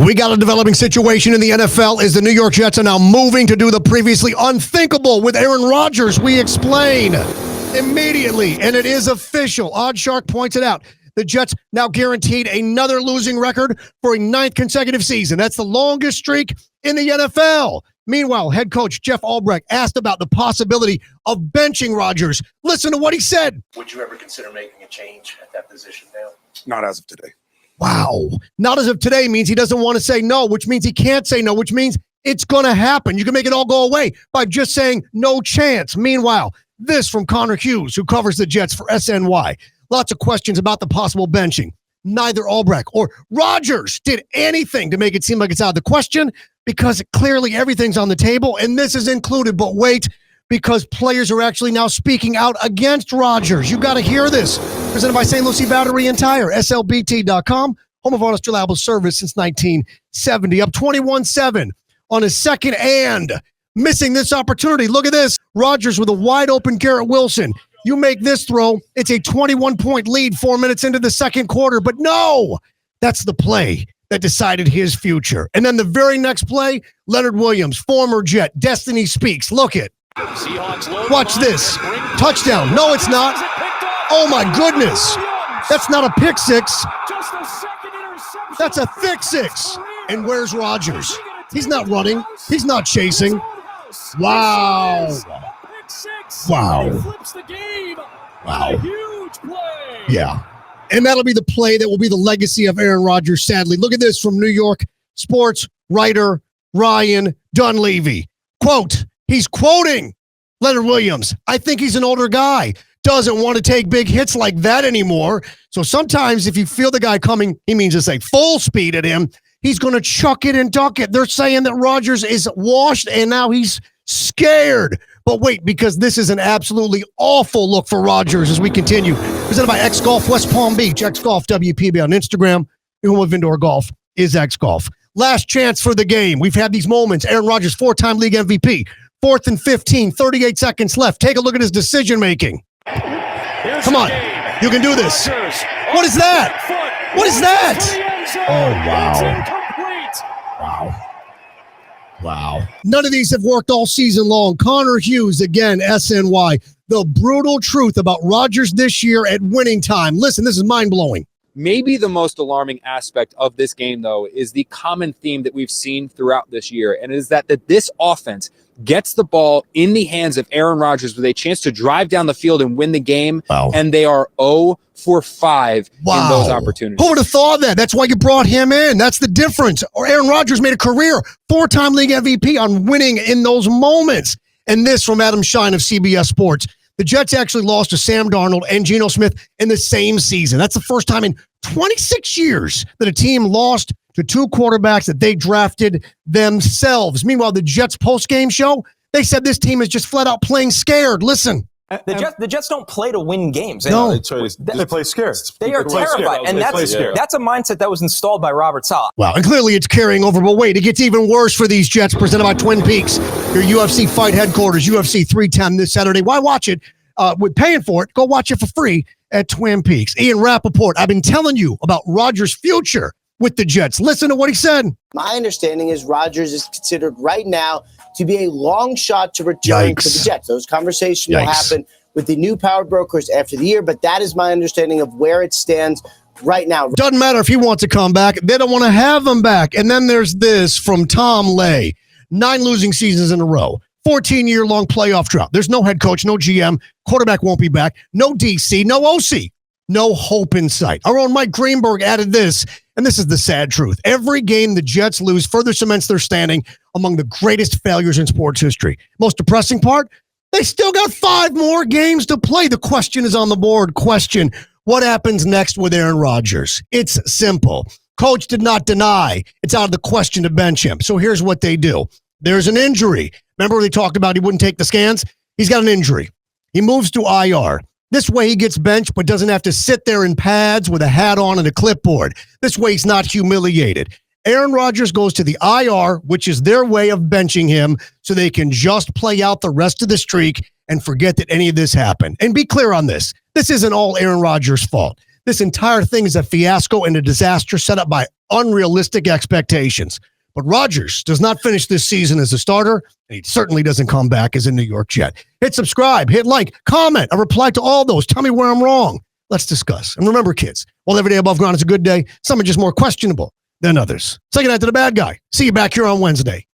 We got a developing situation in the NFL as the New York Jets are now moving to do the previously unthinkable with Aaron Rodgers. We explain immediately, and it is official. OddsShark points it out. The Jets now guaranteed another losing record for a 9th consecutive season. That's the longest streak in the NFL. Meanwhile, head coach Jeff Albrecht asked about the possibility of benching Rodgers. Listen to what he said. Would you ever consider making a change at that position now? Not as of today. Wow. Not as of today means he doesn't want to say no, which means he can't say no, which means it's going to happen. You can make it all go away by just saying no chance. Meanwhile, this from Connor Hughes, who covers the Jets for SNY. Lots of questions about the possible benching. Neither Albrecht or Rodgers did anything to make it seem like it's out of the question because clearly everything's on the table, and this is included. But wait, because players are actually now speaking out against Rodgers. You got to hear this. Presented by St. Lucie Battery and Tire, slbt.com, home of honest, reliable service since 1970. Up 21-7 on his second and missing this opportunity. Look at this. Rodgers with a wide-open Garrett Wilson. You make this throw, it's a 21-point lead 4 minutes into the second quarter. But no, that's the play that decided his future. And then the very next play, Leonard Williams, former Jet, Destiny speaks. Look it. Watch this. Touchdown. No, it's not. Oh, my goodness. That's not a pick six. That's a thick six. And where's Rodgers? He's not running. He's not chasing. Wow. Wow. Wow. Yeah. And that'll be the play that will be the legacy of Aaron Rodgers, sadly. Look at this from New York sports writer Ryan Dunleavy. Quote, he's quoting Leonard Williams. I think he's an older guy. Doesn't want to take big hits like that anymore. So sometimes if you feel the guy coming, he means to say full speed at him, he's going to chuck it and duck it. They're saying that Rodgers is washed and now he's scared. But wait, because this is an absolutely awful look for Rodgers as we continue. Presented by X Golf West Palm Beach, X Golf WPB on Instagram. Your home of indoor golf is X Golf. Last chance for the game. We've had these moments. Aaron Rodgers, 4-time league MVP. 4th and 15, 38 seconds left. Take a look at his decision-making. Come on. You can do this. What is that? What is that? Oh, wow. Wow. Wow. None of these have worked all season long. Connor Hughes, again, SNY. The brutal truth about Rodgers this year at winning time. Listen, this is mind-blowing. Maybe the most alarming aspect of this game, though, is the common theme that we've seen throughout this year, and it is that this offense gets the ball in the hands of Aaron Rodgers with a chance to drive down the field and win the game, and they are 0 for 5 in those opportunities. Who would have thought that? That's why you brought him in. That's the difference. Or Aaron Rodgers made a career, 4-time league MVP on winning in those moments. And this from Adam Shine of CBS Sports. The Jets actually lost to Sam Darnold and Geno Smith in the same season. That's the first time in 26 years that a team lost to two quarterbacks that they drafted themselves. Meanwhile, the Jets postgame show, they said this team is just flat out playing scared. Listen. The Jets don't play to win games. No, they play scared. They are terrified, and that's a mindset that was installed by Robert Saleh. Wow, and clearly it's carrying over. But wait, it gets even worse for these Jets. Presented by Twin Peaks, your UFC fight headquarters, UFC 310 this Saturday. Why watch it? With paying for it, go watch it for free at Twin Peaks. Ian Rappaport, I've been telling you about Rodgers' future with the Jets. Listen to what he said. My understanding is Rodgers is considered right now to be a long shot to return to the Jets. Those conversations will happen with the new power brokers after the year, but that is my understanding of where it stands right now. Doesn't matter if he wants to come back. They don't want to have him back. And then there's this from Tom Lay. 9 losing seasons in a row. 14-year-long playoff drought. There's no head coach, no GM. Quarterback won't be back. No DC, no OC. No hope in sight. Our own Mike Greenberg added this, and this is the sad truth. Every game the Jets lose further cements their standing among the greatest failures in sports history. Most depressing part, they still got 5 more games to play. The question is on the board. Question, what happens next with Aaron Rodgers? It's simple. Coach did not deny it's out of the question to bench him. So here's what they do. There's an injury. Remember they talked about he wouldn't take the scans? He's got an injury. He moves to IR. This way he gets benched but doesn't have to sit there in pads with a hat on and a clipboard. This way he's not humiliated. Aaron Rodgers goes to the IR, which is their way of benching him so they can just play out the rest of the streak and forget that any of this happened. And be clear on this. This isn't all Aaron Rodgers' fault. This entire thing is a fiasco and a disaster set up by unrealistic expectations. But Rodgers does not finish this season as a starter, and he certainly doesn't come back as a New York Jet. Hit subscribe, hit like, comment. I reply to all those. Tell me where I'm wrong. Let's discuss. And remember, kids, while every day above ground is a good day, some are just more questionable than others. Say goodnight to the bad guy. See you back here on Wednesday.